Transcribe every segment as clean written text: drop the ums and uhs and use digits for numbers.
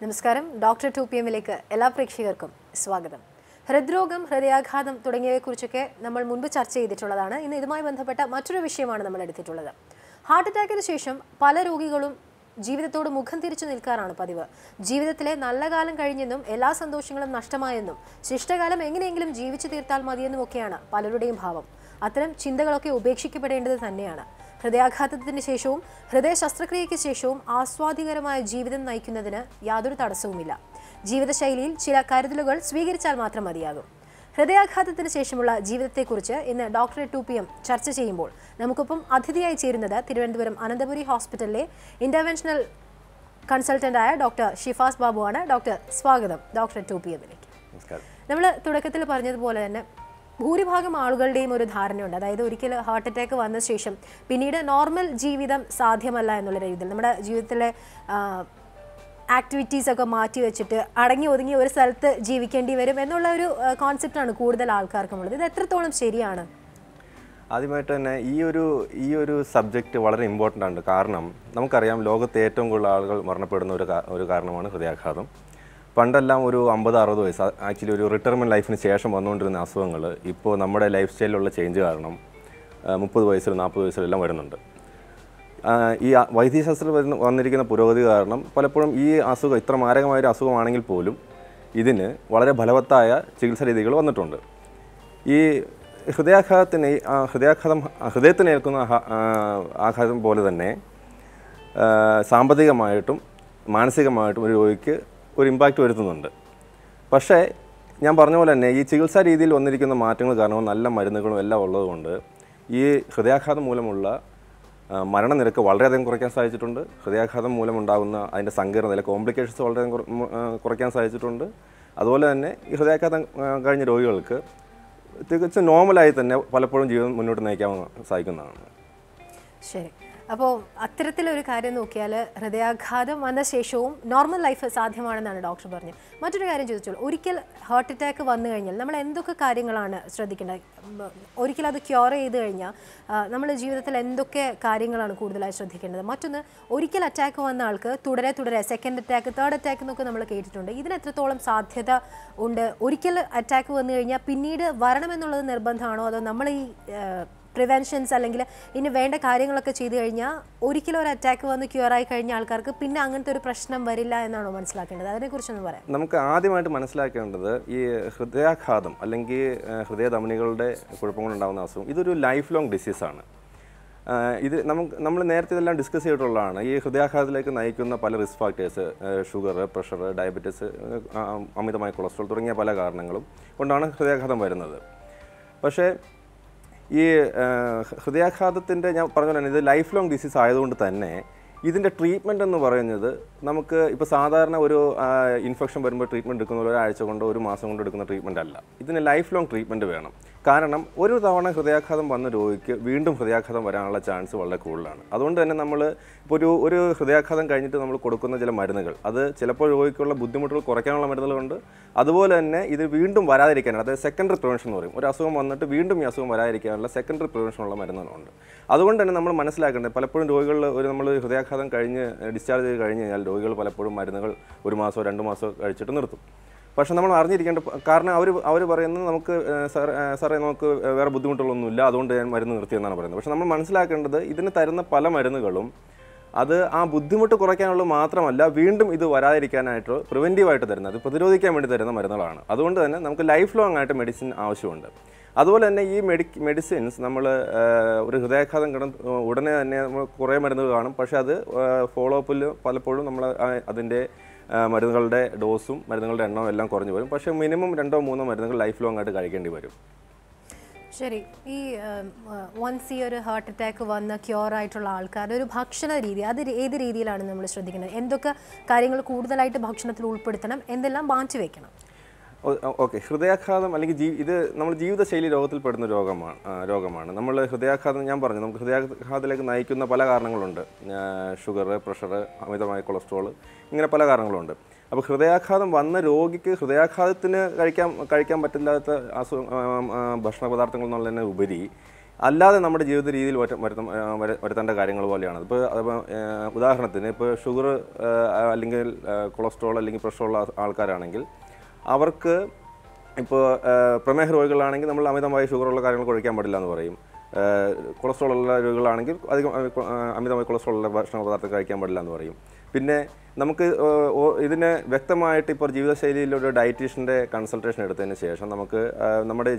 നമസ്കാരം ഡോക്ടർ 2PM-ലേക്ക് എല്ലാ പ്രേക്ഷകർക്കും സ്വാഗതം. ഹൃദ്രോഗം, ഹൃദയാഘാതം തുടങ്ങിയവയെക്കുറിച്ചൊക്കെ നമ്മൾ മുൻപ് ചർച്ച ചെയ്തിട്ടുള്ളതാണ്. ഇന്ന് ഇതുമായി ബന്ധപ്പെട്ട മറ്റൊരു വിഷയമാണ് നമ്മൾ എടുത്തിട്ടുള്ളത്. ഹാർട്ട് അറ്റാക്കിന് ശേഷം പല രോഗികളും ജീവിതത്തോട് മുഖം തിരിച്ചു നിൽക്കാറാണ് പതിവ്. ജീവിതത്തിലെ നല്ല കാലം കഴിഞ്ഞെന്നും എല്ലാ സന്തോഷങ്ങളും നഷ്ടമായെന്നും ശിഷ്ടകാലം എങ്ങനെയെങ്കിലും ജീവിച്ചു തീർത്താൽ മതിയെന്നുമൊക്കെയാണ് പലരുടെയും ഭാവം. അത്തരം ചിന്തകളൊക്കെ ഉപേക്ഷിക്കപ്പെടേണ്ടത് തന്നെയാണ്. ഹൃദയാഘാതത്തിന് ശേഷവും ഹൃദയ ശസ്ത്രക്രിയയ്ക്ക് ശേഷവും ആസ്വാദികരമായ ജീവിതം നയിക്കുന്നതിന് യാതൊരു തടസ്സവുമില്ല. ജീവിതശൈലിയിൽ ചില കരുതലുകൾ സ്വീകരിച്ചാൽ മാത്രം മതിയാകും. ഹൃദയാഘാതത്തിന് ശേഷമുള്ള ജീവിതത്തെക്കുറിച്ച് ഇന്ന് ഡോക്ടർ 2PM ചർച്ച ചെയ്യുമ്പോൾ നമുക്കൊപ്പം അതിഥിയായി ചേരുന്നത് തിരുവനന്തപുരം അനന്തപുരി ഹോസ്പിറ്റലിലെ ഇന്റർവെൻഷണൽ കൺസൾട്ടന്റായ ഡോക്ടർ ഷിഫാസ് ബാബുവാണ്. ഡോക്ടർ, സ്വാഗതം ഡോക്ടർ 2PM-ലേക്ക്. നമ്മൾ തുടക്കത്തിൽ പറഞ്ഞതുപോലെ തന്നെ ഭൂരിഭാഗം ആളുകളുടെയും ഒരു ധാരണയുണ്ട്. അതായത് ഒരിക്കൽ ഹാർട്ട് അറ്റാക്ക് വന്ന ശേഷം പിന്നീട് നോർമൽ ജീവിതം സാധ്യമല്ല എന്നുള്ള രീതിയിൽ നമ്മുടെ ജീവിതത്തിലെ ആക്ടിവിറ്റീസൊക്കെ മാറ്റി വെച്ചിട്ട് അടങ്ങി ഒതുങ്ങി ഒരു സ്ഥലത്ത് ജീവിക്കേണ്ടി വരും എന്നുള്ള ഒരു കോൺസെപ്റ്റാണ് കൂടുതൽ ആൾക്കാർക്കുമുള്ളത്. ഇത് എത്രത്തോളം ശരിയാണ്? ആദ്യമായിട്ട് തന്നെ ഈ ഒരു സബ്ജക്റ്റ് വളരെ ഇമ്പോർട്ടൻ്റ് ആണ്. കാരണം നമുക്കറിയാം, ലോകത്ത് ഏറ്റവും കൂടുതൽ ആളുകൾ മരണപ്പെടുന്ന ഒരു കാരണമാണ് ഹൃദയാഘാതം. പണ്ടെല്ലാം ഒരു 50-60 വയസ്സ്, ആക്ച്വലി ഒരു റിട്ടയർമെൻറ്റ് ലൈഫിന് ശേഷം വന്നുകൊണ്ടിരുന്ന അസുഖങ്ങൾ ഇപ്പോൾ നമ്മുടെ ലൈഫ് സ്റ്റൈലിലുള്ള ചേഞ്ച് കാരണം 30 വയസ്സിൽ 40 വയസ്സിലെല്ലാം വരുന്നുണ്ട്. ഈ വൈദ്യശാസ്ത്രത്തിൽ വന്നിരിക്കുന്ന പുരോഗതി കാരണം പലപ്പോഴും ഈ അസുഖം ഇത്ര മാരകമായൊരു അസുഖമാണെങ്കിൽ പോലും ഇതിന് വളരെ ഫലവത്തായ ചികിത്സാ രീതികൾ വന്നിട്ടുണ്ട്. ഈ ഹൃദയത്തിന് ഏൽക്കുന്ന ആഘാതം പോലെ തന്നെ സാമ്പത്തികമായിട്ടും മാനസികമായിട്ടും ഒരു രോഗിക്ക് ഒരു ഇമ്പാക്റ്റ് വരുത്തുന്നുണ്ട്. പക്ഷേ ഞാൻ പറഞ്ഞ പോലെ തന്നെ ഈ ചികിത്സാ രീതിയിൽ വന്നിരിക്കുന്ന മാറ്റങ്ങൾ കാരണവും നല്ല മരുന്നുകളും എല്ലാം ഉള്ളതുകൊണ്ട് ഈ ഹൃദയാഘാതം മൂലമുള്ള മരണനിരക്ക് വളരെയധികം കുറയ്ക്കാൻ സാധിച്ചിട്ടുണ്ട്. ഹൃദയാഘാതം മൂലമുണ്ടാകുന്ന അതിൻ്റെ സങ്കീർണതയിലെ കോംപ്ലിക്കേഷൻസ് വളരെയധികം കുറയ്ക്കാൻ സാധിച്ചിട്ടുണ്ട്. അതുപോലെ തന്നെ ഈ ഹൃദയാഘാതം കഴിഞ്ഞ രോഗികൾക്ക് തികച്ചും നോർമലായി തന്നെ പലപ്പോഴും ജീവിതം മുന്നോട്ട് നയിക്കാൻ സാധിക്കുന്നതാണ്. ശരി, അപ്പോൾ അത്തരത്തിലൊരു കാര്യം നോക്കിയാൽ ഹൃദയാഘാതം വന്ന ശേഷവും നോർമൽ ലൈഫ് സാധ്യമാണെന്നാണ് ഡോക്ടർ പറഞ്ഞത്. മറ്റൊരു കാര്യം ചോദിച്ചോളൂ, ഒരിക്കൽ ഹാർട്ട് അറ്റാക്ക് വന്നു കഴിഞ്ഞാൽ നമ്മൾ എന്തൊക്കെ കാര്യങ്ങളാണ് ശ്രദ്ധിക്കേണ്ടത്? ഒരിക്കൽ അത് ക്യൂർ ചെയ്ത് കഴിഞ്ഞാൽ നമ്മൾ ജീവിതത്തിൽ എന്തൊക്കെ കാര്യങ്ങളാണ് കൂടുതലായി ശ്രദ്ധിക്കേണ്ടത്? മറ്റൊന്ന്, ഒരിക്കൽ അറ്റാക്ക് വന്ന ആൾക്ക് തുടരെ സെക്കൻഡ് അറ്റാക്ക്, തേർഡ് അറ്റാക്ക് എന്നൊക്കെ നമ്മൾ കേട്ടിട്ടുണ്ട്. ഇതിന് എത്രത്തോളം സാധ്യത ഉണ്ട്? ഒരിക്കൽ അറ്റാക്ക് വന്നു കഴിഞ്ഞാൽ പിന്നീട് വരണമെന്നുള്ളത് നിർബന്ധമാണോ? അതോ നമ്മൾ ഈ പ്രിവെൻഷൻസ് അല്ലെങ്കിൽ ഇനി വേണ്ട കാര്യങ്ങളൊക്കെ ചെയ്തു കഴിഞ്ഞാൽ ഒരിക്കലും ഒരു അറ്റാക്ക് വന്ന് ക്യൂറായി കഴിഞ്ഞ ആൾക്കാർക്ക് പിന്നെ അങ്ങനത്തെ ഒരു പ്രശ്നം വരില്ല എന്നാണോ മനസ്സിലാക്കേണ്ടത്? അതിനെക്കുറിച്ചൊന്ന് പറയാം. നമുക്ക് ആദ്യമായിട്ട് മനസ്സിലാക്കേണ്ടത് ഈ ഹൃദയാഘാതം അല്ലെങ്കിൽ ഹൃദയധമനികളുടെ കുഴപ്പങ്ങളുണ്ടാകുന്ന അസുഖം ഇതൊരു ലൈഫ് ലോങ് ഡിസീസാണ്. ഇത് നമ്മൾ നേരത്തെ ഇതെല്ലാം ഡിസ്കസ് ചെയ്തിട്ടുള്ളതാണ്. ഈ ഹൃദയാഘാതത്തിലേക്ക് നയിക്കുന്ന പല risk factors, sugar, pressure, diabetes, അമിതമായ കൊളസ്ട്രോൾ തുടങ്ങിയ പല കാരണങ്ങളും കൊണ്ടാണ് ഹൃദയാഘാതം വരുന്നത്. പക്ഷേ ഈ ഹൃദയാഘാതത്തിൻ്റെ ഞാൻ പറഞ്ഞു തന്നെ ഇത് ലൈഫ് ലോങ് ഡിസീസ് ആയതുകൊണ്ട് തന്നെ ഇതിൻ്റെ ട്രീറ്റ്മെൻറ്റ് എന്ന് പറയുന്നത് നമുക്ക് ഇപ്പോൾ സാധാരണ ഒരു ഇൻഫെക്ഷൻ വരുമ്പോൾ ട്രീറ്റ്മെൻറ്റ് എടുക്കുന്ന ഒരാഴ്ച കൊണ്ടോ ഒരു മാസം കൊണ്ടോ എടുക്കുന്ന ട്രീറ്റ്മെൻറ്റ് അല്ല. ഇതിന് ലൈഫ് ലോങ് ട്രീറ്റ്മെൻറ്റ് വേണം. കാരണം ഒരു തവണ ഹൃദയാഘാതം വന്ന രോഗിക്ക് വീണ്ടും ഹൃദയാഘാതം വരാനുള്ള ചാൻസ് വളരെ കൂടുതലാണ്. അതുകൊണ്ട് തന്നെ നമ്മൾ ഇപ്പോൾ ഒരു ഹൃദയാഘാതം കഴിഞ്ഞിട്ട് നമ്മൾ കൊടുക്കുന്ന ചില മരുന്നുകൾ അത് ചിലപ്പോൾ രോഗിക്കുള്ള ബുദ്ധിമുട്ടുകൾ കുറയ്ക്കാനുള്ള മരുന്നുകളുണ്ട്. അതുപോലെ തന്നെ ഇത് വീണ്ടും വരാതിരിക്കാനാണ്, അതായത് സെക്കൻഡറി പ്രിവെൻഷൻ എന്ന് പറയും. ഒരു അസുഖം വന്നിട്ട് വീണ്ടും ഈ അസുഖം വരാതിരിക്കാനുള്ള സെക്കൻഡറി പ്രിവെൻഷനുള്ള മരുന്നുകളുണ്ട്. അതുകൊണ്ട് തന്നെ നമ്മൾ മനസ്സിലാക്കേണ്ടത് പലപ്പോഴും രോഗികളിൽ നമ്മൾ ഹൃദയാഘാതം കഴിഞ്ഞ് ഡിസ്ചാർജ് ചെയ്ത് കഴിഞ്ഞ് കഴിഞ്ഞാൽ രോഗികൾ പലപ്പോഴും മരുന്നുകൾ 1 മാസമോ 2 മാസമോ കഴിച്ചിട്ട് നിർത്തും. പക്ഷേ നമ്മൾ അറിഞ്ഞിരിക്കേണ്ട, കാരണം അവർ പറയുന്നത് നമുക്ക് സാറേ നമുക്ക് വേറെ ബുദ്ധിമുട്ടുകളൊന്നുമില്ല അതുകൊണ്ട് ഞാൻ മരുന്ന് നിർത്തിയെന്നാണ് പറയുന്നത്. പക്ഷേ നമ്മൾ മനസ്സിലാക്കേണ്ടത് ഇതിന് തരുന്ന പല മരുന്നുകളും അത് ആ ബുദ്ധിമുട്ട് കുറയ്ക്കാനുള്ളത് മാത്രമല്ല, വീണ്ടും ഇത് വരാതിരിക്കാനായിട്ട് പ്രിവെൻറ്റീവായിട്ട് തരുന്നത്, പ്രതിരോധിക്കാൻ വേണ്ടി തരുന്ന മരുന്നുകളാണ്. അതുകൊണ്ട് തന്നെ നമുക്ക് ലൈഫ് ലോങ് ആയിട്ട് മെഡിസിൻ ആവശ്യമുണ്ട്. അതുപോലെ തന്നെ ഈ മെഡിസിൻസ് നമ്മൾ ഒരു ഹൃദയാഘാതം ഉടനെ തന്നെ നമ്മൾ കുറേ മരുന്നുകൾ കാണും. പക്ഷേ അത് ഫോളോ അപ്പിൽ പലപ്പോഴും നമ്മൾ അതിൻ്റെ മരുന്നുകളുടെ ഡോസും മരുന്നുകളുടെ എണ്ണവും എല്ലാം കുറഞ്ഞു വരും. പക്ഷേ മിനിമം 2-3 മരുന്നുകൾ ലൈഫ് ലോങ് ആയിട്ട് കഴിക്കേണ്ടി വരും. ശരി, ഈ വൺസ് ഈ ഒരു ഹാർട്ട് അറ്റാക്ക് വന്ന ക്യൂർ ആയിട്ടുള്ള ആൾക്കാരുടെ ഒരു ഭക്ഷണ രീതി അത് ഏത് രീതിയിലാണ് നമ്മൾ ശ്രദ്ധിക്കുന്നത്? എന്തൊക്കെ കാര്യങ്ങൾ കൂടുതലായിട്ട് ഭക്ഷണത്തിൽ ഉൾപ്പെടുത്തണം, എന്തെല്ലാം മാറ്റി വയ്ക്കണം? ഓക്കെ, ഹൃദയാഘാതം അല്ലെങ്കിൽ ഇത് നമ്മൾ ജീവിതശൈലി രോഗത്തിൽപ്പെടുന്ന രോഗമാണ്. നമ്മൾ ഹൃദയാഘാതം ഞാൻ പറഞ്ഞു, നമുക്ക് ഹൃദയാഘാതത്തിലേക്ക് നയിക്കുന്ന പല കാരണങ്ങളുണ്ട്. ഷുഗർ, പ്രഷർ, അമിതമായ കൊളസ്ട്രോൾ, ഇങ്ങനെ പല കാരണങ്ങളുണ്ട്. അപ്പോൾ ഹൃദയാഘാതം വന്ന രോഗിക്ക് ഹൃദയാഘാതത്തിന് കഴിക്കാൻ പറ്റില്ലാത്ത ഭക്ഷണ പദാർത്ഥങ്ങൾ എന്നുള്ളതിന് ഉപരി അല്ലാതെ നമ്മുടെ ജീവിത രീതിയിൽ വരുത്തേണ്ട കാര്യങ്ങൾ പോലെയാണ്. ഇപ്പോൾ ഉദാഹരണത്തിന് ഇപ്പോൾ ഷുഗർ അല്ലെങ്കിൽ കൊളസ്ട്രോൾ അല്ലെങ്കിൽ പ്രഷറുള്ള ആൾക്കാരാണെങ്കിൽ അവർക്ക് ഇപ്പോൾ പ്രമേഹ രോഗികളാണെങ്കിൽ നമ്മൾ അമിതമായി ഷുഗറുള്ള കാര്യങ്ങൾ കഴിക്കാൻ പാടില്ല എന്ന് പറയും. കൊളസ്ട്രോൾ ഉള്ള രോഗികളാണെങ്കിൽ അധികം അമിതമായി കൊളസ്ട്രോൾ ഉള്ള ഭക്ഷണ പദാർത്ഥം കഴിക്കാൻ പാടില്ല എന്ന് പറയും. പിന്നെ നമുക്ക് ഇതിന് വ്യക്തമായിട്ട് ഇപ്പോൾ ജീവിതശൈലിയിലൊരു ഡയറ്റീഷ്യൻ്റെ കൺസൾട്ടേഷൻ എടുത്തതിന് ശേഷം നമുക്ക് നമ്മുടെ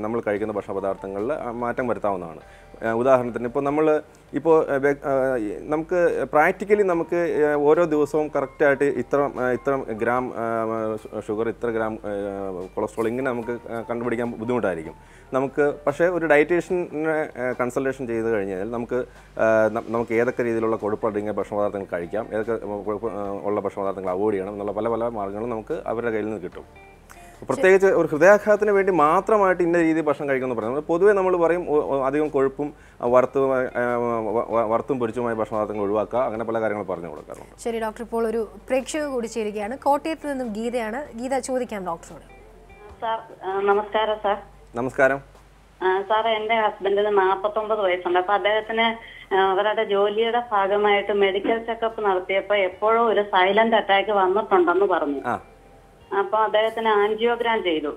നമ്മൾ കഴിക്കുന്ന ഭക്ഷണ പദാർത്ഥങ്ങളിൽ മാറ്റം വരുത്താവുന്നതാണ്. ഉദാഹരണത്തിന് ഇപ്പോൾ നമുക്ക് പ്രാക്ടിക്കലി നമുക്ക് ഓരോ ദിവസവും കറക്റ്റായിട്ട് ഇത്ര ഗ്രാം ഷുഗർ, ഇത്ര ഗ്രാം കൊളസ്ട്രോൾ ഇങ്ങനെ നമുക്ക് കണ്ടുപിടിക്കാൻ ബുദ്ധിമുട്ടായിരിക്കും നമുക്ക്. പക്ഷേ ഒരു ഡയറ്റീഷ്യനെ കൺസൾട്ടേഷൻ ചെയ്ത് കഴിഞ്ഞാൽ നമുക്ക് ഏതൊക്കെ രീതിയിലുള്ള കൊഴുപ്പടങ്ങിയ ഭക്ഷണ പദാർത്ഥങ്ങൾ കഴിക്കാം, ഏതൊക്കെ ഉള്ള ഭക്ഷണ പദാർത്ഥങ്ങൾ അവോയ്ഡ് ചെയ്യണം എന്നുള്ള പല പല മാർഗ്ഗങ്ങളും നമുക്ക് അവരുടെ കയ്യിൽ നിന്ന് കിട്ടും. പ്രത്യേകിച്ച് ഒരു ഹൃദയാഘാതത്തിന് വേണ്ടി മാത്രമായിട്ട് ഇന്ന രീതിയിൽ ഭക്ഷണം കഴിക്കുമെന്ന് പറയുന്നത് പൊതുവേ നമ്മൾ പറയും അധികം കൊഴുപ്പും വറുത്തും പൊരിച്ചുമായ ഭക്ഷണ പദാർത്ഥങ്ങൾ ഒഴിവാക്കുക, അങ്ങനെ പല കാര്യങ്ങൾ പറഞ്ഞു കൊടുക്കാറുണ്ട്. ശരി ഡോക്ടർ, ഇപ്പോൾ ഒരു പ്രേക്ഷക കൂടി ചേരുകയാണ്. കോട്ടയത്ത് നിന്നും ഗീതയാണ്. ഗീത, ചോദിക്കാം ഡോക്ടറോട്. സാർ നമസ്കാരം. സാർ നമസ്കാരം. സാർ, എൻ്റെ ഹസ്ബൻഡിന് 49 വയസ്സുണ്ട്. അപ്പൊ അദ്ദേഹത്തിന് അവരുടെ ജോലിയുടെ ഭാഗമായിട്ട് മെഡിക്കൽ ചെക്കപ്പ് നടത്തിയപ്പോൾ എപ്പോഴും ഒരു സൈലന്റ് അറ്റാക്ക് വന്നിട്ടുണ്ടെന്ന് പറഞ്ഞു. അപ്പൊ അദ്ദേഹത്തിന് ആൻജിയോഗ്രാം ചെയ്തു.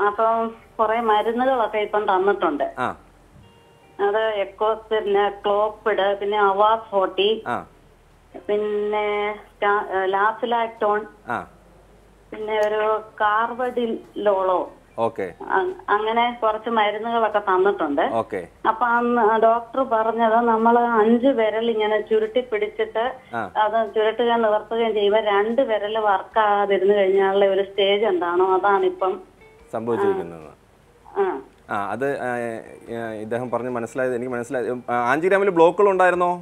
അപ്പം കുറെ മരുന്നുകളൊക്കെ ഇപ്പം തന്നിട്ടുണ്ട്. അത് പിന്നെ ക്ലോപ്പിഡ്, പിന്നെ അവാസ് 40, പിന്നെ ലാസിലാക്ടോൺ, പിന്നെ ഒരു കാർബഡിലോളോ, അങ്ങനെ കുറച്ച് മരുന്നുകളൊക്കെ തന്നിട്ടുണ്ട്. അപ്പൊ അന്ന് ഡോക്ടർ പറഞ്ഞത് നമ്മൾ 5 വിരൽ ഇങ്ങനെ ചുരുട്ടി പിടിച്ചിട്ട് അത് ചുരുട്ടുകയും നിവർത്തുകയും ചെയ്യുമ്പോൾ 2 വിരൽ വർക്കാകാതിരുന്നു കഴിഞ്ഞാലുള്ള ഒരു സ്റ്റേജ് എന്താണോ അതാണിപ്പം സംഭവിച്ചിരിക്കുന്നത്. അത് ഇദ്ദേഹം പറഞ്ഞ് മനസ്സിലായത് എനിക്ക് മനസ്സിലായത്. ആൻജിയോഗ്രാമിൽ ബ്ലോക്കുകൾ ഉണ്ടായിരുന്നോ?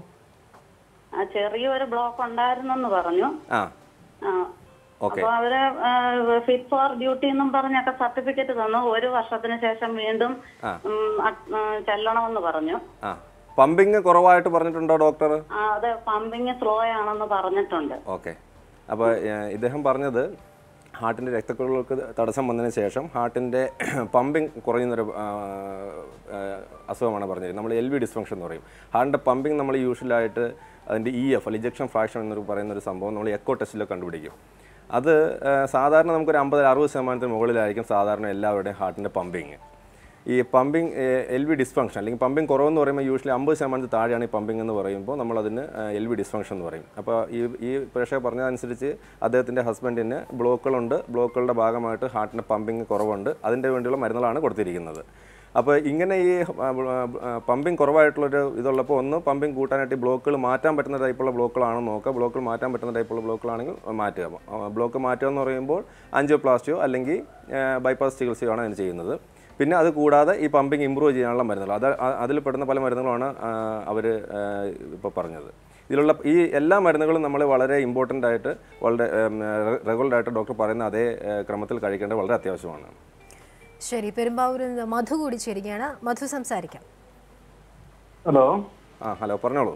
ചെറിയൊരു ബ്ലോക്ക് ഉണ്ടായിരുന്നെന്ന് പറഞ്ഞു. അപ്പൊ അവര് ഫിറ്റ് ഫോർ ഡ്യൂട്ടി എന്നും പറഞ്ഞൊക്കെ സർട്ടിഫിക്കറ്റ് തന്നു. 1 വർഷത്തിന് ശേഷം വീണ്ടും ചെല്ലണമെന്ന് പറഞ്ഞു. പമ്പിങ് കുറവായിട്ട് പറഞ്ഞിട്ടുണ്ടോ ഡോക്ടർ? അതെ, പമ്പിങ് സ്ലോ ആണെന്ന് പറഞ്ഞിട്ടുണ്ട്. ഓക്കെ. അപ്പോൾ ഇദ്ദേഹം പറഞ്ഞത് ഹാർട്ടിൻ്റെ രക്തക്കുഴലുകൾക്ക് തടസ്സം വന്നതിന് ശേഷം ഹാർട്ടിൻ്റെ പമ്പിങ് കുറയുന്നൊരു അസുഖമാണ് പറഞ്ഞത്. നമ്മൾ LV ഡിസ്ഫങ്ഷൻ എന്ന് പറയും. ഹാർട്ടിൻ്റെ പമ്പിങ് നമ്മൾ യൂഷ്വലായിട്ട് അതിൻ്റെ EF ഇജക്ഷൻ ഫ്രാക്ഷൻ എന്നൊരു പറയുന്നൊരു സംഭവം നമ്മൾ എക്കോ ടെസ്റ്റിലൊക്കെ കണ്ടുപിടിക്കും. അത് സാധാരണ നമുക്കൊരു 50-60% മുകളിലായിരിക്കും സാധാരണ എല്ലാവരുടെയും ഹാർട്ടിൻ്റെ പമ്പിങ്. ഈ പമ്പിങ് LV ഡിസ്ഫങ്ഷൻ അല്ലെങ്കിൽ പമ്പിങ് കുറവെന്ന് പറയുമ്പോൾ യൂഷ്വലി 50% താഴെയാണ് ഈ പമ്പിങ് എന്ന് പറയുമ്പോൾ നമ്മളതിന് LV ഡിസ്ഫങ്ഷൻ എന്ന് പറയും. അപ്പോൾ ഈ പ്രേക്ഷകർ പറഞ്ഞതനുസരിച്ച് അദ്ദേഹത്തിൻ്റെ ഹസ്ബൻഡിന് ബ്ലോക്കുകളുണ്ട്. ബ്ലോക്കുകളുടെ ഭാഗമായിട്ട് ഹാർട്ടിൻ്റെ പമ്പിങ് കുറവുണ്ട്. അതിൻ്റെ വേണ്ടിയുള്ള മരുന്നുകളാണ് കൊടുത്തിരിക്കുന്നത്. അപ്പോൾ ഇങ്ങനെ ഈ പമ്പിങ് കുറവായിട്ടുള്ളൊരു ഇതുള്ളപ്പോൾ ഒന്ന് പമ്പിങ് കൂട്ടാനായിട്ട് ബ്ലോക്കുകൾ മാറ്റാൻ പറ്റുന്ന ടൈപ്പുള്ള ബ്ലോക്കുകളാണെന്ന് നോക്കുക. ബ്ലോക്കുകൾ മാറ്റാൻ പറ്റുന്ന ടൈപ്പുള്ള ബ്ലോക്കുകളാണെങ്കിൽ മാറ്റുക. ബ്ലോക്ക് മാറ്റുക എന്ന് പറയുമ്പോൾ ആൻജിയോപ്ലാസ്റ്റിയോ അല്ലെങ്കിൽ ബൈപ്പാസ് ചികിത്സയോ ആണ് അതിന് ചെയ്യുന്നത്. പിന്നെ അത് കൂടാതെ ഈ പമ്പിങ് ഇമ്പ്രൂവ് ചെയ്യാനുള്ള മരുന്നുകൾ അതിൽ പെടുന്ന പല മരുന്നുകളാണ് അവർ ഇപ്പോൾ പറഞ്ഞത്. ഇതിലുള്ള ഈ എല്ലാ മരുന്നുകളും നമ്മൾ വളരെ ഇമ്പോർട്ടൻ്റ് ആയിട്ട് വളരെ റെഗുലറായിട്ട് ഡോക്ടർ പറയുന്ന അതേ ക്രമത്തിൽ കഴിക്കേണ്ടത് വളരെ അത്യാവശ്യമാണ്. ശരി, പെരുമ്പാവൂരിൽ നിന്ന് മധു കൂടി ചേരുകയാണ്. മധു, സംസാരിക്കാം. ഹലോ. ഹലോ, പറഞ്ഞോളൂ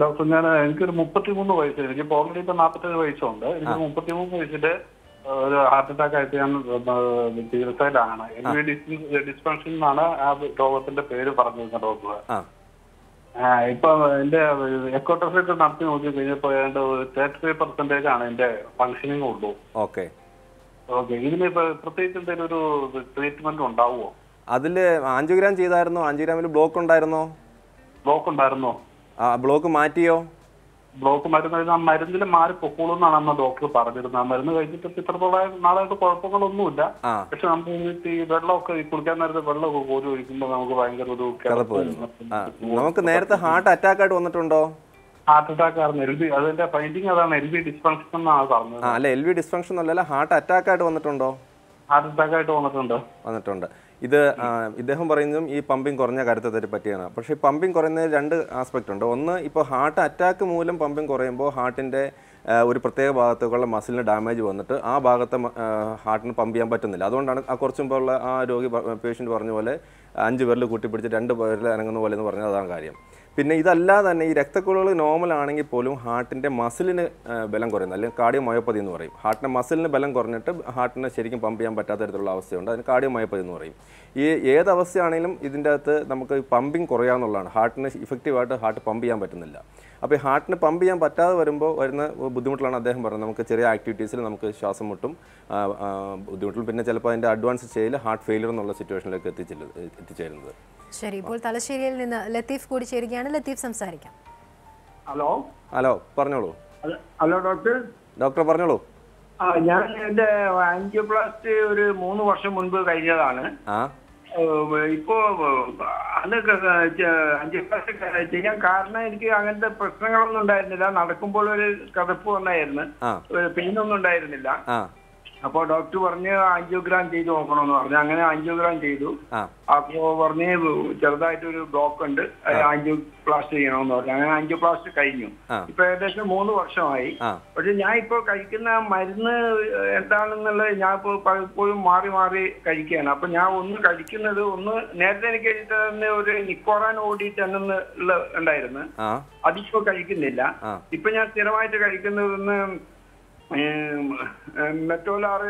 ഡോക്ടർ. എനിക്കൊരു 33 വയസ്സ്. എനിക്ക് ഓൾറെഡി ഇപ്പൊ 47 വയസ്സുണ്ട്. എനിക്ക് 33 വയസ്സിന്റെ ഒരു ഹാർട്ട് അറ്റാക്ക് ആയിട്ട് ഞാൻ ചികിത്സയിലാണ്. LV ഡിസ്ഫങ്ഷൻ എന്നാണ് ആ രോഗത്തിന്റെ പേര് പറഞ്ഞിരുന്നത് ഡോക്ടർ. ഇപ്പൊ എന്റെ എക്കോ ടെസ്റ്റ് നടത്തി നോക്കി കഴിഞ്ഞപ്പോ ഏതാണ്ട് 33% ആണ് എന്റെ ഫങ്ഷനിങ് ഉള്ളൂ. ഓക്കെ. ഇതിനിപ്പോ പ്രത്യേകിച്ച് എന്തെങ്കിലും ഒരു ട്രീറ്റ്മെന്റ് ഉണ്ടാവുമോ? അതില് ആൻജിയോഗ്രാം ചെയ്തായിരുന്നോ? ആൻജിയോഗ്രാമിൽ ബ്ലോക്ക് ഉണ്ടായിരുന്നോ? ബ്ലോക്ക് ഉണ്ടായിരുന്നോ? ബ്ലോക്ക് മാറ്റിയോ? ബ്ലോക്ക് മരുന്ന് മരുന്നിൽ മാറി പൊക്കോളൂ എന്നാണ് അന്ന് ഡോക്ടർ പറഞ്ഞിരുന്നത്. ആ മരുന്ന് കഴിച്ചിട്ട് ഇത്രത്തോളം നാളായിട്ട് കുഴപ്പങ്ങളൊന്നുമില്ല. പക്ഷെ നമുക്ക് ഈ വെള്ളമൊക്കെ കുളിക്കാൻ നേരത്തെ വെള്ളമൊക്കെ കോരി ഒഴിക്കുമ്പോൾ നമുക്ക് ഭയങ്കര ഒരു നമുക്ക് നേരത്തെ ഹാർട്ട് അറ്റാക്ക് ആയിട്ട് വന്നിട്ടുണ്ടോ? ഹാർട്ട് അറ്റാക്ക് ആയിരുന്നു. അതിന്റെ ഫൈൻഡിങ് അതാണ് LV ഡിസ്ഫങ്ഷൻ എന്നാണ് പറഞ്ഞത്. അല്ല, LV ഡിസ്ഫങ്ഷൻ അല്ലല്ല, ഹാർട്ട് അറ്റാക്ക് ആയിട്ട് വന്നിട്ടുണ്ടോ? ഹാർട്ട് അറ്റാക്ക് ആയിട്ട് വന്നിട്ടുണ്ട്. ഇത് ഇദ്ദേഹം പറയുന്നതും ഈ പമ്പിങ് കുറഞ്ഞ കാര്യത്തെ പറ്റിയാണ്. പക്ഷേ ഈ പമ്പിങ് കുറയുന്നതിൽ 2 ആസ്പെക്റ്റ് ഉണ്ട്. ഒന്ന്, ഇപ്പോൾ ഹാർട്ട് അറ്റാക്ക് മൂലം പമ്പിങ് കുറയുമ്പോൾ ഹാർട്ടിൻ്റെ ഒരു പ്രത്യേക ഭാഗത്തേക്കുള്ള മസിലിന് ഡാമേജ് വന്നിട്ട് ആ ഭാഗത്തെ ഹാർട്ടിന് പമ്പ് ചെയ്യാൻ പറ്റുന്നില്ല. അതുകൊണ്ടാണ് ആ കുറച്ച് മുമ്പുള്ള ആ പേഷ്യൻ്റ് പറഞ്ഞ പോലെ 5 വിരൽ കൂട്ടിപ്പിടിച്ച് 2 വിരൽ അനങ്ങുന്ന പോലെ എന്ന് പറഞ്ഞത് അതാണ് കാര്യം. പിന്നെ ഇതല്ലാതെ തന്നെ ഈ രക്തക്കുഴലുകൾ നോർമൽ ആണെങ്കിൽ പോലും ഹാർട്ടിൻ്റെ മസിലിന് ബലം കുറയുന്നത്, അല്ലെങ്കിൽ കാർഡിയോമയോപ്പതി എന്ന് പറയും. ഹാർട്ടിൻ്റെ മസിലിന് ബലം കുറഞ്ഞിട്ട് ഹാർട്ടിനെ ശരിക്കും പമ്പ് ചെയ്യാൻ പറ്റാത്ത തരത്തിലുള്ള അവസ്ഥയുണ്ട്. അതിന് കാർഡിയോമയോപ്പതി എന്ന് പറയും. ഈ ഏതവസ്ഥയാണെങ്കിലും ഇതിൻ്റെ അകത്ത് നമുക്ക് പമ്പിങ് കുറയാമെന്നുള്ളതാണ്. ഹാർട്ടിന് ഇഫക്റ്റീവായിട്ട് ഹാർട്ട് പമ്പ് ചെയ്യാൻ പറ്റുന്നില്ല. അപ്പോൾ ഈ ഹാർട്ടിന് പമ്പ് ചെയ്യാൻ പറ്റാതെ വരുമ്പോൾ വരുന്ന ബുദ്ധിമുട്ടിലാണ് അദ്ദേഹം പറഞ്ഞത്. നമുക്ക് ചെറിയ ആക്ടിവിറ്റീസിൽ നമുക്ക് ശ്വാസം മുട്ടും, ബുദ്ധിമുട്ടും, പിന്നെ ചിലപ്പോൾ അതിൻ്റെ അഡ്വാൻസ് സ്റ്റേജിൽ ഹാർട്ട് ഫെയിലിയർ എന്നുള്ള സിറ്റുവേഷനിലേക്ക് എത്തിച്ചേരുന്നത്. ശരി, ഇപ്പോൾ തലശ്ശേരിയിൽ നിന്ന് ലത്തീഫ് കൂടി ചേരുകയാണ്. ലത്തീഫ്, സംസാരിക്കാം. ഹലോ, പറഞ്ഞോളൂ. Hello doctor. ഡോക്ടർ പറഞ്ഞോളൂ. ഞാൻ എന്റെ ആൻജിയോപ്ലാസ്റ്റി ഒരു 3 വർഷം മുൻപ് കഴിഞ്ഞതാണ്. ഇപ്പോ അന്ന് ആൻജിയോപ്ലാസ്റ്റി ചെയ്യാൻ കാരണം എനിക്ക് അങ്ങനത്തെ പ്രശ്നങ്ങളൊന്നും ഉണ്ടായിരുന്നില്ല. നടക്കുമ്പോൾ ഒരു കതപ്പ് വന്നായിരുന്നു, പെയിനൊന്നും ഉണ്ടായിരുന്നില്ല. അപ്പൊ ഡോക്ടർ പറഞ്ഞ് ആൻജിയോഗ്രാം ചെയ്ത് നോക്കണമെന്ന് പറഞ്ഞു. അങ്ങനെ ആൻജിയോഗ്രാം ചെയ്തു. അപ്പോ പറഞ്ഞ് ചെറുതായിട്ടൊരു ബ്ലോക്ക് ഉണ്ട്, ആൻജിയോപ്ലാസ്റ്റി ചെയ്യണമെന്ന് പറഞ്ഞു. അങ്ങനെ ആൻജിയോപ്ലാസ്റ്റി കഴിഞ്ഞു. ഇപ്പൊ ഏകദേശം 3 വർഷമായി. പക്ഷെ ഞാൻ ഇപ്പൊ കഴിക്കുന്ന മരുന്ന് എന്താണെന്നുള്ളത് ഞാൻ ഇപ്പൊ പലപ്പോഴും മാറി മാറി കഴിക്കുകയാണ്. അപ്പൊ ഞാൻ കഴിക്കുന്നത് നേരത്തെ എനിക്ക് കഴിച്ചത് ഒരു നിക്കോറാൻ ഓടിയിട്ട് ഉണ്ടായിരുന്നു. അതിപ്പോ കഴിക്കുന്നില്ല. ഇപ്പൊ ഞാൻ സ്ഥിരമായിട്ട് കഴിക്കുന്നത് മെറ്റോലാർ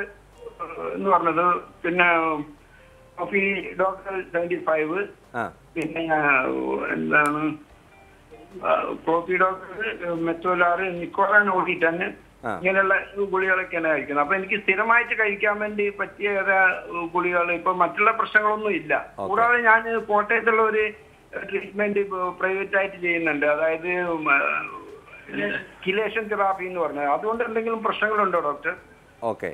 എന്ന് പറഞ്ഞത്, പിന്നെ കോഫി ഡോക്ടർ 75, പിന്നെ എന്താണ് കോഫി ഡോക്ടർ, മെറ്റോലാർ, നിക്കോറാൻ ഓടിയിട്ടാണ് ഇങ്ങനെയുള്ള ഗുളികളൊക്കെയാണ് കഴിക്കുന്നത്. അപ്പൊ എനിക്ക് സ്ഥിരമായിട്ട് കഴിക്കാൻ വേണ്ടി പറ്റിയ ഗുളികൾ ഇപ്പൊ മറ്റുള്ള പ്രശ്നങ്ങളൊന്നും ഇല്ല. കൂടാതെ ഞാൻ കോട്ടയത്തുള്ള ഒരു ട്രീറ്റ്മെന്റ് പ്രൈവറ്റ് ആയിട്ട് ചെയ്യുന്നുണ്ട്. അതായത് കിലേഷൻ തെറാപ്പി എന്ന് പറഞ്ഞത്. അതുകൊണ്ട് എന്തെങ്കിലും പ്രശ്നങ്ങളുണ്ടോ ഡോക്ടർ? ഓക്കെ,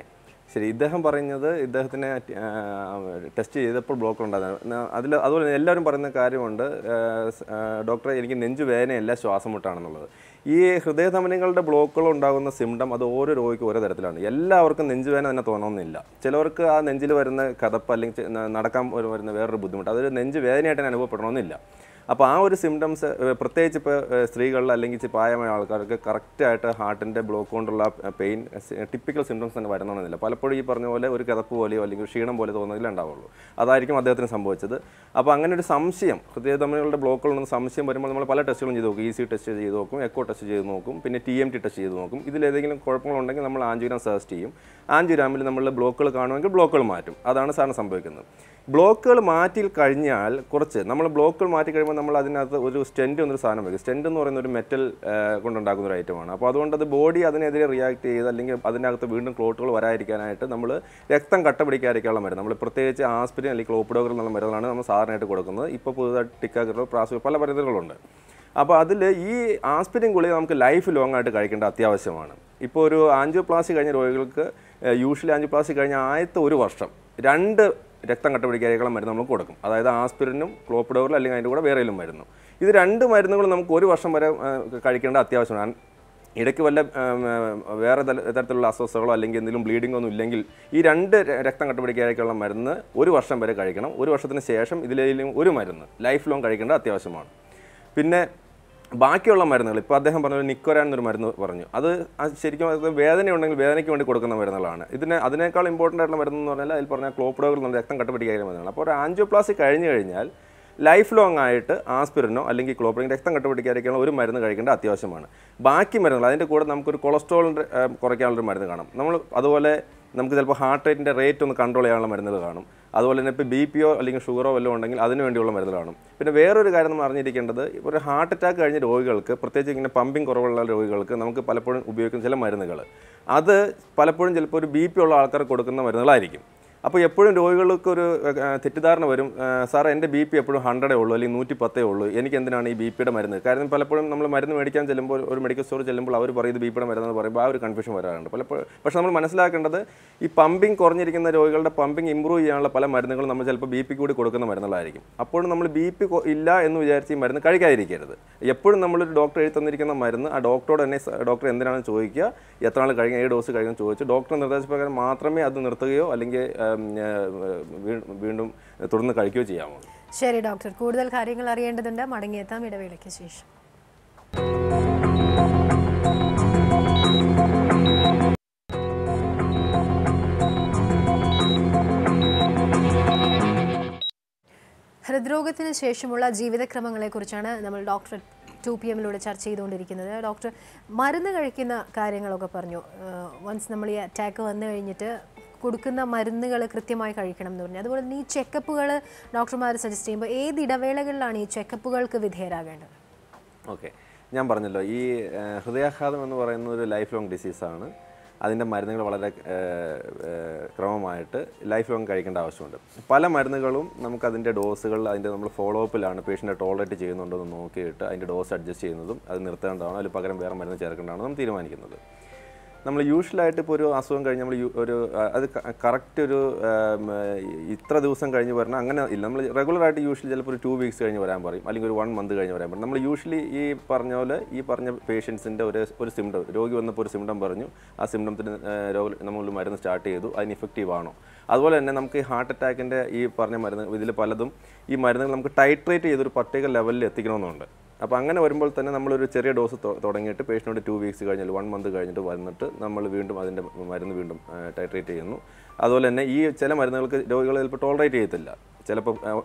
ശരി. ഇദ്ദേഹം പറയുന്നത് ഇദ്ദേഹത്തിന് ടെസ്റ്റ് ചെയ്തപ്പോൾ ബ്ലോക്ക് ഉണ്ടായിരുന്നു. അതുപോലെ എല്ലാവരും പറയുന്ന കാര്യമുണ്ട്, ഡോക്ടറെ എനിക്ക് നെഞ്ചുവേദനയല്ല ശ്വാസം മുട്ടാണെന്നുള്ളത്. ഈ ഹൃദയധമനികളുടെ ബ്ലോക്കുകൾ ഉണ്ടാകുന്ന സിംറ്റം അത് ഓരോ രോഗിക്കും ഓരോ തരത്തിലാണ്. എല്ലാവർക്കും നെഞ്ചുവേദന തന്നെ തോന്നണമെന്നില്ല. ചിലവർക്ക് ആ നെഞ്ചിൽ വരുന്ന കതപ്പ് അല്ലെങ്കിൽ നടക്കാൻ വരുന്ന വേറൊരു ബുദ്ധിമുട്ട് അതൊരു നെഞ്ചുവേദനയായിട്ട് തന്നെ അനുഭവപ്പെടണമെന്നില്ല. അപ്പോൾ ആ ഒരു സിംറ്റംസ് പ്രത്യേകിച്ച് ഇപ്പോൾ സ്ത്രീകളിൽ അല്ലെങ്കിൽ പ്രായമായ ആൾക്കാർക്ക് കറക്റ്റായിട്ട് ഹാർട്ടിൻ്റെ ബ്ലോക്ക് കൊണ്ടുള്ള പെയിൻ ടിപ്പിക്കൽ സിംറ്റംസ് തന്നെ വരണമെന്നില്ല. പലപ്പോഴും ഈ പറഞ്ഞ പോലെ ഒരു കിതപ്പ് പോലെയോ അല്ലെങ്കിൽ ക്ഷീണം പോലെ തോന്നുന്നതിലേ ഉണ്ടാവുള്ളൂ. അതായിരിക്കും അദ്ദേഹത്തിന് സംഭവിച്ചത്. അപ്പോൾ അങ്ങനെ ഒരു സംശയം, ഹൃദയധമനികളുടെ ബ്ലോക്കുകളൊന്നും സംശയം വരുമ്പോൾ നമ്മൾ പല ടെസ്റ്റുകളും ചെയ്ത് നോക്കും. ECG ടെസ്റ്റ് ചെയ്ത് നോക്കും, എക്കോ ടെസ്റ്റ് ചെയ്ത് നോക്കും, പിന്നെ TMT ടെസ്റ്റ് ചെയ്ത് നോക്കും. ഇതിലേതെങ്കിലും കുഴപ്പങ്ങളുണ്ടെങ്കിൽ നമ്മൾ ആൻജിയോഗ്രാം സജസ്റ്റ് ചെയ്യും. ആൻജിയോഗ്രാമിൽ നമ്മൾ ബ്ലോക്കുകൾ കാണുമെങ്കിൽ ബ്ലോക്കുകൾ മാറ്റും. അതാണ് സാറിന് സംഭവിക്കുന്നത്. ബ്ലോക്കുകൾ മാറ്റി കഴിഞ്ഞാൽ നമ്മൾ ബ്ലോക്കുകൾ മാറ്റി കഴിയുമ്പോൾ നമ്മൾ അതിനകത്ത് ഒരു സ്റ്റെൻറ്റ് എന്നൊരു സാധനം വയ്ക്കും. സ്റ്റെൻറ്റ് എന്ന് പറയുന്ന ഒരു മെറ്റൽ കൊണ്ടുണ്ടാക്കുന്ന ഒരു ഐറ്റമാണ്. അപ്പോൾ അതുകൊണ്ട് അത് ബോഡി അതിനെതിരെ റിയാക്ട് ചെയ്ത് അല്ലെങ്കിൽ അതിനകത്ത് വീണ്ടും ക്ലോട്ടുകൾ വരാതിരിക്കാനായിട്ട് നമ്മൾ രക്തം കട്ട പിടിക്കാതിരിക്കാനുള്ള മരുന്ന്, നമ്മൾ പ്രത്യേകിച്ച് ആസ്പിരിൻ അല്ലെങ്കിൽ ക്ലോപ്പിഡോഗ്രൽ എന്നുള്ള മരുന്നുകളാണ് നമ്മൾ സാധാരണയായിട്ട് കൊടുക്കുന്നത്. ഇപ്പോൾ പുതുതായിട്ട് ടിക്കാഗ്രോ, പ്രാസോ പല മരുന്നുകളുണ്ട്. അപ്പോൾ അതിൽ ഈ ആസ്പിരിൻ ഗുളിക നമുക്ക് ലൈഫ് ലോങ് ആയിട്ട് കഴിക്കേണ്ട അത്യാവശ്യമാണ്. ഇപ്പോൾ ഒരു ആൻജിയോപ്ലാസ്റ്റി കഴിഞ്ഞ രോഗികൾക്ക് യൂഷ്വലി ആൻജിയോപ്ലാസ്റ്റി കഴിഞ്ഞ ആദ്യത്തെ 1 വർഷം 2 രക്തം കട്ടപിടിക്കാതിരിക്കാനുള്ള മരുന്ന് നമുക്ക് കൊടുക്കും. അതായത് ആസ്പിരിനും ക്ലോപ്പിഡോഗ്രലും അല്ലെങ്കിൽ അതിൻ്റെ കൂടെ വേറെയും മരുന്നും. ഇത് 2 മരുന്നുകളും നമുക്ക് 1 വർഷം വരെ കഴിക്കേണ്ട അത്യാവശ്യമാണ്. ഇടയ്ക്ക് വല്ല വേറെ തരത്തിലുള്ള അസ്വസ്ഥതകളോ അല്ലെങ്കിൽ എന്തെങ്കിലും ബ്ലീഡിങ്ങോ ഒന്നും ഇല്ലെങ്കിൽ ഈ 2 രക്തം കട്ടപിടിക്കാതിരിക്കാനുള്ള മരുന്ന് 1 വർഷം വരെ കഴിക്കണം. 1 വർഷത്തിന് ശേഷം ഇതിലേലും ഒരു മരുന്ന് ലൈഫ് ലോങ് കഴിക്കേണ്ട അത്യാവശ്യമാണ്. പിന്നെ ബാക്കിയുള്ള മരുന്നുകൾ, ഇപ്പോൾ അദ്ദേഹം പറഞ്ഞ നിക്കോരാൻ എന്നൊരു മരുന്ന് പറഞ്ഞു, അത് ശരിക്കും വേദനയുണ്ടെങ്കിൽ വേദനയ്ക്ക് വേണ്ടി കൊടുക്കുന്ന മരുന്നുകളാണ്. അതിനേക്കാൾ ഇമ്പോർട്ടൻ്റ് ആയിട്ടുള്ള മരുന്ന് എന്ന് പറഞ്ഞാൽ അതിൽ പറഞ്ഞാൽ ക്ലോപ്പിഡോഗ്രൽ എന്ന രക്തം കട്ടപിടിക്കാനുള്ള മരുന്നുകൾ. അപ്പോൾ ഒരു ആൻജിയോപ്ലാസ്റ്റി കഴിഞ്ഞ് കഴിഞ്ഞാൽ ലൈഫ് ലോങ് ആയിട്ട് ആസ്പിരിനോ അല്ലെങ്കിൽ ക്ലോപ്പിഡിൻ രക്തം കട്ടപിടിക്കാതിരിക്കാനുള്ള ഒരു മരുന്ന് കഴിക്കേണ്ട അത്യാവശ്യമാണ്. ബാക്കി മരുന്നുകൾ അതിൻ്റെ കൂടെ നമുക്കൊരു കൊളസ്ട്രോളിൻ്റെ കുറയ്ക്കാനുള്ളൊരു മരുന്ന് കാണും. അതുപോലെ നമുക്ക് ചിലപ്പോൾ ഹാർട്ട് റേറ്റിൻ്റെ റേറ്റ് ഒന്ന് കൺട്രോൾ ചെയ്യാനുള്ള മരുന്നുകൾ കാണും. അതുപോലെ തന്നെ ഇപ്പോൾ BPയോ അല്ലെങ്കിൽ ഷുഗറോ വല്ലതും ഉണ്ടെങ്കിൽ അതിന് വേണ്ടിയുള്ള മരുന്നുകൾ കാണും. പിന്നെ വേറൊരു കാര്യം നമ്മൾ അറിഞ്ഞിരിക്കേണ്ടത്, ഒരു ഹാർട്ട് അറ്റാക്ക് കഴിഞ്ഞ രോഗികൾക്ക്, പ്രത്യേകിച്ച് ഇങ്ങനെ പമ്പിങ് കുറവുള്ള രോഗികൾക്ക് നമുക്ക് പലപ്പോഴും ഉപയോഗിക്കുന്ന ചില മരുന്നുകൾ അത് പലപ്പോഴും ചിലപ്പോൾ ഒരു BP ഉള്ള ആൾക്കാർക്ക് കൊടുക്കുന്ന മരുന്നുകളായിരിക്കും. അപ്പോൾ എപ്പോഴും രോഗികൾക്ക് ഒരു തെറ്റിദ്ധാരണ വരും, സാർ എൻ്റെ BP എപ്പോഴും 100 ഉള്ളൂ അല്ലെങ്കിൽ 110 ഉള്ളൂ, എനിക്ക് എന്തിനാണ് ഈ BPയുടെ മരുന്ന്? കാരണം പലപ്പോഴും നമ്മൾ മരുന്ന് മേടിക്കാൻ ചെല്ലുമ്പോൾ ഒരു മെഡിക്കൽ സ്റ്റോർ ചെല്ലുമ്പോൾ അവർ പറയുന്നത് BPയുടെ മരുന്നെന്ന് പറയുമ്പോൾ ആ ഒരു കൺഫ്യൂഷൻ വരാറുണ്ട് പലപ്പോഴും. പക്ഷേ നമ്മൾ മനസ്സിലാക്കേണ്ടത് ഈ പമ്പിങ് കുറഞ്ഞിരിക്കുന്ന രോഗികളുടെ പമ്പിങ് ഇമ്പ്രൂവ് ചെയ്യാനുള്ള പല മരുന്നുകളും നമ്മൾ ചിലപ്പോൾ BP കൂടി കൊടുക്കുന്ന മരുന്നുകളായിരിക്കും. അപ്പോഴും നമ്മൾ BP ഇല്ല എന്ന് വിചാരിച്ച് ഈ മരുന്ന് കഴിക്കാതിരിക്കരുത്. എപ്പോഴും നമ്മളൊരു ഡോക്ടർ എഴുതി തന്നിരിക്കുന്ന മരുന്ന് ആ ഡോക്ടറോട് തന്നെ ഡോക്ടർ എന്തിനാണെന്ന് ചോദിക്കുക, എത്ര നാൾ കഴിക്കാൻ, 7 ഡോസ് കഴിക്കാൻ ചോദിച്ച് ഡോക്ടറുടെ നിർദ്ദേശപ്രകാരം മാത്രമേ അത് നിർത്തുകയോ അല്ലെങ്കിൽ വീണ്ടും തുടർന്ന് കഴിക്കുകയോ ചെയ്യാമോ. ശരി ഡോക്ടർ, കൂടുതൽ കാര്യങ്ങൾ അറിയേണ്ടതുണ്ട്. മടങ്ങിയെത്താം ഇടവേളയ്ക്ക് ശേഷം. ഹൃദ്രോഗത്തിന് ശേഷമുള്ള ജീവിതക്രമങ്ങളെക്കുറിച്ചാണ് നമ്മൾ ഡോക്ടർ 2PM ചർച്ച ചെയ്തുകൊണ്ടിരിക്കുന്നത്. ഡോക്ടർ മരുന്ന് കഴിക്കുന്ന കാര്യങ്ങളൊക്കെ പറഞ്ഞു. വൺസ് നമ്മൾ ഈ അറ്റാക്ക് വന്നു കഴിഞ്ഞിട്ട് കൊടുക്കുന്ന മരുന്നുകൾ കൃത്യമായി കഴിക്കണം എന്ന് പറഞ്ഞു. അതുപോലെ തന്നെ ഈ ചെക്കപ്പുകൾ ഡോക്ടർമാർ സജസ്റ്റ് ചെയ്യുമ്പോൾ ഏത് ഇടവേളകളിലാണ് ഈ ചെക്കപ്പുകൾക്ക് വിധേയരാകേണ്ടത്? ഓക്കെ, ഞാൻ പറഞ്ഞല്ലോ ഈ ഹൃദയാഘാതം എന്ന് പറയുന്ന ഒരു ലൈഫ് ലോങ് ഡിസീസാണ്. അതിൻ്റെ മരുന്നുകൾ വളരെ ക്രമമായിട്ട് ലൈഫ് ലോങ് കഴിക്കേണ്ട ആവശ്യമുണ്ട്. പല മരുന്നുകളും നമുക്കതിൻ്റെ ഡോസുകൾ അതിൻ്റെ നമ്മൾ ഫോളോ അപ്പിലാണ് പേഷ്യൻ്റെ ടോളറേറ്റ് ചെയ്യുന്നുണ്ടോ എന്ന് നോക്കിയിട്ട് അതിൻ്റെ ഡോസ് അഡ്ജസ്റ്റ് ചെയ്യുന്നതും അത് നിർത്തേണ്ടതാണോ അതിൽ പകരം വേറെ മരുന്ന് ചേർക്കേണ്ടതാണോ നമ്മൾ തീരുമാനിക്കുന്നത്. നമ്മൾ യൂഷ്വലായിട്ട് ഇപ്പോൾ ഒരു അസുഖം കഴിഞ്ഞ് നമ്മൾ ഒരു അത് കറക്റ്റ് ഒരു ഇത്ര ദിവസം കഴിഞ്ഞ് വരണം അങ്ങനെ ഇല്ല. നമ്മൾ റെഗുലറായിട്ട് യൂഷ്വലി ചിലപ്പോൾ ഒരു 2 വീക്സ് കഴിഞ്ഞ് വരാൻ പറയും, അല്ലെങ്കിൽ ഒരു 1 മന്ത് കഴിഞ്ഞ് വരാൻ പറയും. നമ്മൾ യൂഷ്വലി ഈ പറഞ്ഞ പോലെ ഈ പറഞ്ഞ പേഷ്യൻസിൻ്റെ ഒരു സിംറ്റം, രോഗി വന്നപ്പോൾ ഒരു സിംറ്റം പറഞ്ഞു, ആ സിംറ്റത്തിന് നമ്മൾ മരുന്ന് സ്റ്റാർട്ട് ചെയ്തു, അതിന് ഇഫക്റ്റീവ് ആണോ. അതുപോലെ തന്നെ നമുക്ക് ഈ ഹാർട്ട് അറ്റാക്കിൻ്റെ ഈ പറഞ്ഞ മരുന്ന് ഇതിൽ പലതും ഈ മരുന്നുകൾ നമുക്ക് ടൈട്രേറ്റ് ചെയ്തൊരു പർട്ടിക്കുലർ ലെവലിൽ എത്തിക്കണമെന്നുണ്ട്. അപ്പോൾ അങ്ങനെ വരുമ്പോൾ തന്നെ നമ്മളൊരു ചെറിയ ഡോസ് തുടങ്ങിയിട്ട് പേഷ്യനോട് 2 വീക്സ് കഴിഞ്ഞാൽ 1 മന്ത് കഴിഞ്ഞിട്ട് വന്നിട്ട് നമ്മൾ വീണ്ടും അതിൻ്റെ മരുന്ന് വീണ്ടും ടൈട്രേറ്റ് ചെയ്യുന്നു. അതുപോലെ തന്നെ ഈ ചില മരുന്നുകൾക്ക് രോഗികൾ ചിലപ്പോൾ ടോളറേറ്റ് ചെയ്യത്തില്ല. ചിലപ്പോൾ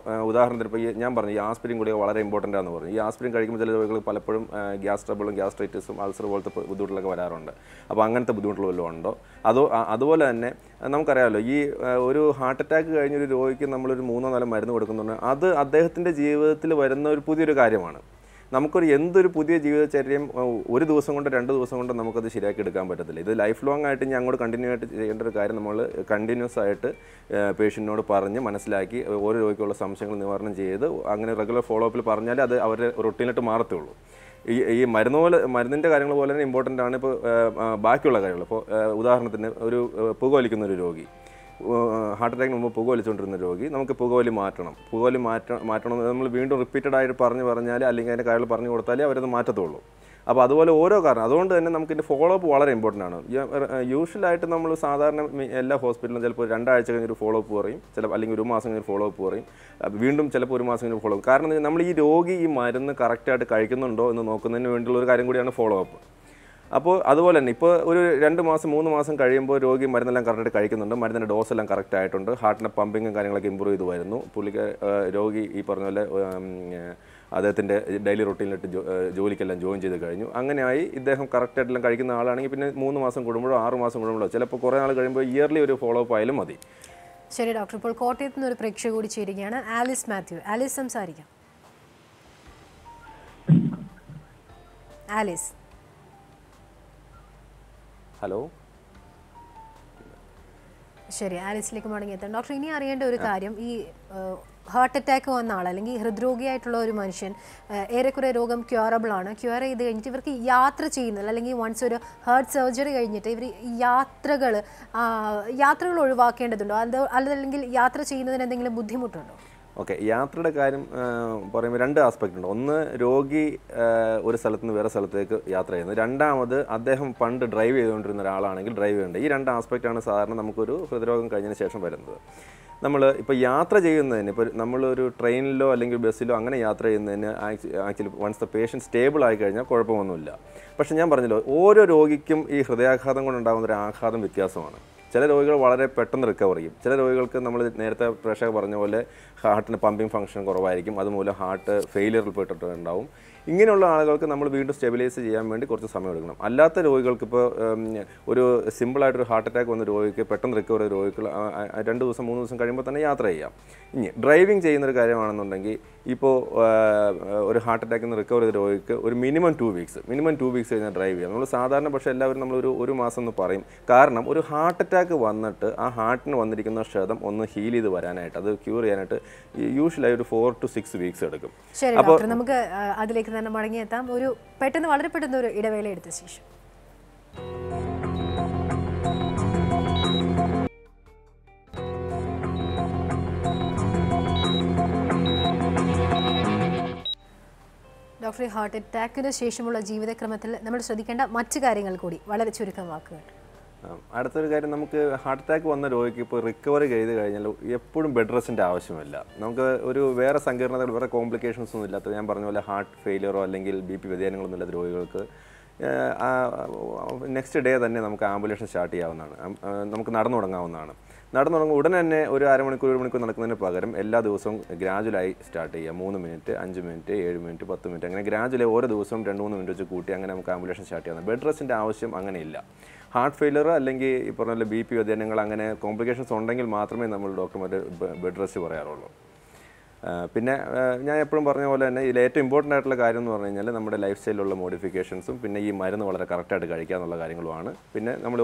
ഉദാഹരണത്തിന് ഇപ്പോൾ ഞാൻ പറഞ്ഞു ഈ ആസ്പിരിൻ ഗുളിക വളരെ ഇമ്പോർട്ടൻ്റ് ആണെന്ന് പറഞ്ഞു. ഈ ആസ്പിരിൻ കഴിക്കുമ്പോൾ ചില രോഗികൾ പലപ്പോഴും ഗ്യാസ് ട്രബിളും ഗ്യാസ്ട്രൈറ്റിസും അൾസർ പോലത്തെ ബുദ്ധിമുട്ടുകളൊക്കെ വരാറുണ്ട്. അപ്പോൾ അങ്ങനത്തെ ബുദ്ധിമുട്ടുകൾ വല്ലതും ഉണ്ടോ? അതുപോലെ തന്നെ നമുക്കറിയാമല്ലോ ഈ ഒരു ഹാർട്ട് അറ്റാക്ക് കഴിഞ്ഞൊരു രോഗിക്ക് നമ്മളൊരു 3-4 മരുന്ന് കൊടുക്കുന്നുണ്ട്. അത് അദ്ദേഹത്തിൻ്റെ ജീവിതത്തിൽ വരുന്ന ഒരു പുതിയൊരു കാര്യമാണ്. നമുക്കൊരു എന്തൊരു പുതിയ ജീവിതചര്യം ഒരു ദിവസം കൊണ്ട് 2 ദിവസം കൊണ്ട് നമുക്കത് ശരിയാക്കി എടുക്കാൻ പറ്റത്തില്ല. ഇത് ലൈഫ് ലോങ് ആയിട്ട് ഇനി അങ്ങോട്ട് കണ്ടിന്യൂ ആയിട്ട് ചെയ്യേണ്ട ഒരു കാര്യം നമ്മൾ കണ്ടിന്യൂസ് ആയിട്ട് പേഷ്യൻറ്റിനോട് പറഞ്ഞ് മനസ്സിലാക്കി ഓരോ രോഗിക്കുള്ള സംശയങ്ങൾ നിവാരണം ചെയ്ത് അങ്ങനെ റെഗുലർ ഫോളോ അപ്പിൽ പറഞ്ഞാൽ അത് അവരുടെ റൊട്ടീനായിട്ട് മാറത്തുള്ളൂ. ഈ മരുന്നിൻ്റെ കാര്യങ്ങൾ പോലെ തന്നെ ഇമ്പോർട്ടൻ്റ് ആണ് ഇപ്പോൾ ബാക്കിയുള്ള കാര്യങ്ങൾ. ഇപ്പോൾ ഉദാഹരണത്തിന് ഒരു പുകവലിക്കുന്ന ഒരു രോഗി, ഹാർട്ട് അറ്റാക്കിന് മുമ്പ് പുകവലിച്ചുകൊണ്ടിരുന്ന രോഗി, നമുക്ക് പുകവലി മാറ്റണം നമ്മൾ വീണ്ടും റിപ്പീറ്റഡ് ആയിട്ട് പറഞ്ഞാൽ അല്ലെങ്കിൽ അതിൻ്റെ കാര്യങ്ങൾ പറഞ്ഞു കൊടുത്താലേ അവരത് മാറ്റത്തുള്ളൂ. അപ്പോൾ അതുപോലെ ഓരോ കാരണം അതുകൊണ്ട് തന്നെ നമുക്കിതിൻ്റെ ഫോളോ അപ്പ് വളരെ ഇമ്പോർട്ടൻ്റ് ആണ്. യൂഷ്വലായിട്ട് നമ്മൾ സാധാരണ എല്ലാ ഹോസ്പിറ്റലിലും ചിലപ്പോൾ 2 ആഴ്ച കഴിഞ്ഞൊരു ഫോളോ അപ്പ് പറയും, ചിലപ്പോൾ അല്ലെങ്കിൽ 1 മാസം കഴിഞ്ഞൊരു ഫോളോ അപ്പ് പറയും, വീണ്ടും ചിലപ്പോൾ 1 മാസം കഴിഞ്ഞൊരു ഫോളോ അപ്പ്. കാരണം നമ്മൾ ഈ രോഗി ഈ മരുന്ന് കറക്റ്റായിട്ട് കഴിക്കുന്നുണ്ടോ എന്ന് നോക്കുന്നതിന് വേണ്ടിയുള്ള ഒരു കാര്യം കൂടിയാണ് ഫോളോ അപ്പ്. അപ്പോൾ അതുപോലെ തന്നെ ഇപ്പോൾ ഒരു 2 മാസം 3 മാസം കഴിയുമ്പോൾ രോഗി മരുന്നെല്ലാം കറക്റ്റായിട്ട് കഴിക്കുന്നുണ്ട്, മരുന്നിൻ്റെ ഡോസ് എല്ലാം കറക്റ്റ് ആയിട്ടുണ്ട്, ഹാർട്ടിൻ്റെ പമ്പിങ്ങും കാര്യങ്ങളൊക്കെ ഇമ്പ്രൂവ് ചെയ്ത് വരുന്നു, രോഗി ഈ പറഞ്ഞ പോലെ അദ്ദേഹത്തിൻ്റെ ഡെയിലി റൊട്ടീനിലിട്ട് ജോലിക്കെല്ലാം ജോയിൻ ചെയ്ത് കഴിഞ്ഞു. അങ്ങനെയായി ഇദ്ദേഹം കറക്റ്റായിട്ടെല്ലാം കഴിക്കുന്ന ആളാണെങ്കിൽ പിന്നെ 3 മാസം കൂടുമ്പോഴോ 6 മാസം കൂടുമ്പോഴോ ചിലപ്പോൾ കുറേ നാൾ കഴിയുമ്പോൾ ഇയർലി ഒരു ഫോളോ അപ്പ് ആയാലും മതി. ശരി ഡോക്ടർ, ഇപ്പോൾ കോട്ടയത്ത് നിന്ന് ഒരു പ്രേക്ഷക കൂടി ചേരുകയാണ്. ആലിസ് മാത്യു. ആലിസ് സംസാരിക്കാം. ആലിസ്. ഹലോ. ശരി, ആലിസിലേക്ക് മടങ്ങിയെത്താം. ഡോക്ടർ, ഇനി അറിയേണ്ട ഒരു കാര്യം, ഈ ഹാർട്ട് അറ്റാക്ക് വന്ന ആൾ അല്ലെങ്കിൽ ഹൃദ്രോഗിയായിട്ടുള്ള ഒരു മനുഷ്യൻ ഏറെക്കുറെ രോഗം ക്യൂറബിൾ ആണ്. ക്യൂർ ചെയ്ത് കഴിഞ്ഞിട്ട് ഇവർക്ക് യാത്ര ചെയ്യുന്നില്ല, അല്ലെങ്കിൽ വൺസ് ഒരു ഹാർട്ട് സർജറി കഴിഞ്ഞിട്ട് ഇവർ യാത്രകൾ ഒഴിവാക്കേണ്ടതുണ്ടോ? അതല്ലെങ്കിൽ യാത്ര ചെയ്യുന്നതിന് എന്തെങ്കിലും ബുദ്ധിമുട്ടുണ്ടോ? ഓക്കെ, യാത്രയുടെ കാര്യം പറയുമ്പോൾ 2 ആസ്പെക്റ്റ് ഉണ്ട്. ഒന്ന്, രോഗി ഒരു സ്ഥലത്ത് നിന്ന് വേറെ സ്ഥലത്തേക്ക് യാത്ര ചെയ്യുന്നത്. രണ്ടാമത്, അദ്ദേഹം പണ്ട് ഡ്രൈവ് ചെയ്തുകൊണ്ടിരുന്ന ഒരാളാണെങ്കിൽ ഡ്രൈവ് ചെയ്യേണ്ടത്. ഈ 2 ആസ്പെക്റ്റാണ് സാധാരണ നമുക്കൊരു ഹൃദ്രോഗം കഴിഞ്ഞതിന് ശേഷം വരുന്നത്. നമ്മൾ ഇപ്പോൾ യാത്ര ചെയ്യുന്നതിന്, ഇപ്പോൾ നമ്മളൊരു ട്രെയിനിലോ അല്ലെങ്കിൽ ബസ്സിലോ അങ്ങനെ യാത്ര ചെയ്യുന്നതിന് actually once the patient stable ആയി കഴിഞ്ഞാൽ കുഴപ്പമൊന്നുമില്ല. പക്ഷേ ഞാൻ പറഞ്ഞല്ലോ, ഓരോ രോഗിക്കും ഈ ഹൃദയാഘാതം കൊണ്ടുണ്ടാകുന്ന ഒരു ആഘാതം വ്യത്യാസമാണ്. ചില രോഗികൾ വളരെ പെട്ടെന്ന് റിക്കവർ ചെയ്യും. ചില രോഗികൾക്ക് നമ്മൾ നേരത്തെ പ്രേക്ഷകർ പറഞ്ഞ പോലെ ഹാർട്ടിന് പമ്പിങ് ഫംഗ്ഷൻ കുറവായിരിക്കും, അതുമൂലം ഹാർട്ട് ഫെയിലിയറിൽ പോയിട്ടുണ്ടാവും. ഇങ്ങനെയുള്ള ആളുകൾക്ക് നമ്മൾ വീണ്ടും സ്റ്റെബിലൈസ് ചെയ്യാൻ വേണ്ടി കുറച്ച് സമയം എടുക്കണം. അല്ലാത്ത രോഗികൾക്ക് ഇപ്പോൾ ഒരു സിമ്പിളായിട്ടൊരു ഹാർട്ട് അറ്റാക്ക് വന്ന രോഗിക്ക് പെട്ടെന്ന് റിക്കവർ ചെയ്ത രോഗികൾ 2 ദിവസം 3 ദിവസം കഴിയുമ്പോൾ തന്നെ യാത്ര ചെയ്യാം. ഇനി ഡ്രൈവിംഗ് ചെയ്യുന്നൊരു കാര്യമാണെന്നുണ്ടെങ്കിൽ ഇപ്പോൾ ഒരു ഹാർട്ട് അറ്റാക്കിൽ നിന്ന് റിക്കവർ ചെയ്ത രോഗിക്ക് ഒരു മിനിമം 2 വീക്സ് കഴിഞ്ഞാൽ ഡ്രൈവ് ചെയ്യാം. നമ്മൾ സാധാരണ പക്ഷേ എല്ലാവരും നമ്മളൊരു മാസം എന്ന് പറയും. കാരണം ഒരു ഹാർട്ട് അറ്റാക്ക് വന്നിട്ട് ആ ഹാർട്ടിന് വന്നിരിക്കുന്ന ക്ഷതം ഒന്ന് ഹീൽ ചെയ്ത് വരാനായിട്ട്, അത് ക്യൂർ ചെയ്യാനായിട്ട് യൂഷ്വലായി ഒരു 4 to 6 വീക്സ് എടുക്കും. ശരി ഡോക്ടർ, നമുക്ക് അതിലേക്ക് തന്നെ മടങ്ങിയെത്താം. വളരെ പെട്ടെന്ന് ഒരു ഇടവേള എടുത്ത ശേഷം. ഡോക്ടർ, ഹാർട്ട് അറ്റാക്കിന് ശേഷമുള്ള ജീവിതക്രമത്തിൽ നമ്മൾ ശ്രദ്ധിക്കേണ്ട മറ്റു കാര്യങ്ങൾ കൂടി വളരെ ചുരുക്കം വാക്കുകൾ. അടുത്തൊരു കാര്യം, നമുക്ക് ഹാർട്ട് അറ്റാക്ക് വന്ന രോഗിക്ക് ഇപ്പോൾ റിക്കവറി ചെയ്ത് കഴിഞ്ഞാൽ എപ്പോഴും ബെഡ് റെസ്റ്റിൻ്റെ ആവശ്യമില്ല. നമുക്ക് ഒരു വേറെ സങ്കീർണതകൾ, വേറെ കോംപ്ലിക്കേഷൻസ് ഒന്നും ഇല്ലാത്ത, ഞാൻ പറഞ്ഞ പോലെ ഹാർട്ട് ഫെയിലിയറോ അല്ലെങ്കിൽ BP വ്യതിയാനങ്ങളൊന്നും ഇല്ലാത്ത രോഗികൾക്ക് നെക്സ്റ്റ് ഡേ തന്നെ നമുക്ക് ആംബുലേഷൻ സ്റ്റാർട്ട് ചെയ്യാവുന്നതാണ്, നമുക്ക് നടന്നു തുടങ്ങാവുന്നതാണ്. നടന്നു തുടങ്ങുമ്പോൾ ഉടനെ തന്നെ ഒരു അരമണിക്കൂർ 1 മണിക്കൂർ നടക്കുന്നതിന് പകരം എല്ലാ ദിവസവും ഗ്രാജുവലായി സ്റ്റാർട്ട് ചെയ്യുക. 3 മിനിറ്റ്, 5 മിനിറ്റ്, 7 മിനിറ്റ്, 10 മിനിറ്റ്, അങ്ങനെ ഗ്രാജുവലി ഓരോ ദിവസവും 2-3 മിനിറ്റ് വെച്ച് കൂട്ടി അങ്ങനെ നമുക്ക് ആംബുലേഷൻ സ്റ്റാർട്ട് ചെയ്യാം. ബെഡ് റെസ്റ്റിൻ്റെ ആവശ്യം അങ്ങനെയില്ല. ഹാർട്ട് ഫെയിലർ അല്ലെങ്കിൽ ഈ പറഞ്ഞ BP വ്യതിയാനങ്ങൾ അങ്ങനെ കോംപ്ലിക്കേഷൻസ് ഉണ്ടെങ്കിൽ മാത്രമേ നമ്മൾ ഡോക്ടർമാർ ബെഡ് റെസ്റ്റ് പറയാറുള്ളൂ. പിന്നെ ഞാൻ എപ്പോഴും പറഞ്ഞ പോലെ തന്നെ ഇതിൽ ഏറ്റവും ഇമ്പോർട്ടൻ്റ് ആയിട്ടുള്ള കാര്യം എന്ന് പറഞ്ഞു കഴിഞ്ഞാൽ നമ്മുടെ ലൈഫ് സ്റ്റൈലിലുള്ള മോഡിഫിക്കേഷൻസും പിന്നെ ഈ മരുന്ന് വളരെ കറക്റ്റായിട്ട് കഴിക്കുക എന്നുള്ള കാര്യങ്ങളുമാണ്. പിന്നെ നമ്മൾ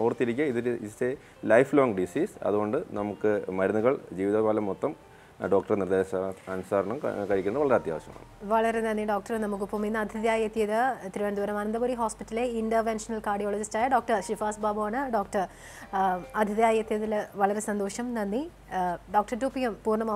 ഓർത്തിരിക്കുക, ഇതൊരു it's A life long disease. അതുകൊണ്ട് നമുക്ക് മരുന്നുകൾ ജീവിതകാലം മൊത്തം ഡോക്ടർ നിർദ്ദേശാനുസരണം കഴിക്കുന്നത് വളരെ അത്യാവശ്യമാണ്. വളരെ നന്ദി ഡോക്ടർ. നമുക്കിപ്പം ഇന്ന് അതിഥിയായി എത്തിയത് തിരുവനന്തപുരം അനന്തപുരി ഹോസ്പിറ്റലിലെ ഇൻ്റർവെൻഷണൽ കാർഡിയോളജിസ്റ്റായ ഡോക്ടർ ഷിഫാസ് ബാബുവാണ്. ഡോക്ടർ അതിഥിയായി എത്തിയതിൽ വളരെ സന്തോഷം, നന്ദി. Doctor 2PM പൂർണ്ണമാവുക.